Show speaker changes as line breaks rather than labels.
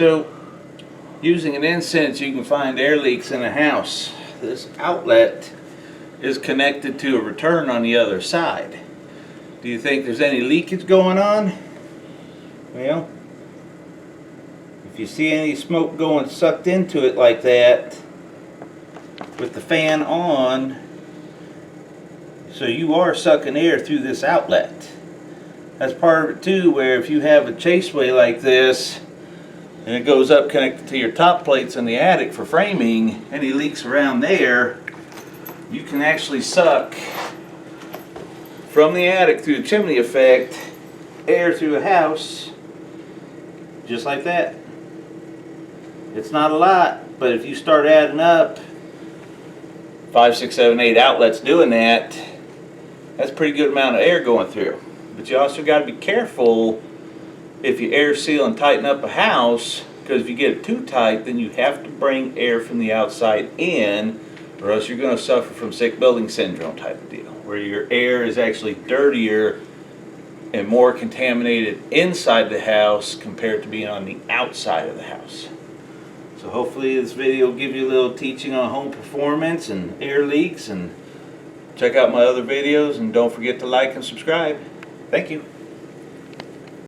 So, using an incense, you can find air leaks in a house. This outlet is connected to a return on the other side. Do you think there's any leakage going on? Well, if you see any smoke going sucked into it like that with the fan on, so you are sucking air through this outlet. That's part of it too, where if you have a chaseway like this and it goes up connected to your top plates in the attic for framing, any leaks around there, you can actually suck from the attic through the chimney effect air through the house just like that. It's not a lot, but if you start adding up 5, 6, 7, 8 outlets doing that, that's a pretty good amount of air going through. But you also got to be careful if you air seal and tighten up a house, because if you get it too tight, then you have to bring air from the outside in, or else you're going to suffer from sick building syndrome type of deal, where your air is actually dirtier and more contaminated inside the house compared to being on the outside of the house. So hopefully this video will give you a little teaching on home performance and air leaks, and check out my other videos, and don't forget to like and subscribe. Thank you.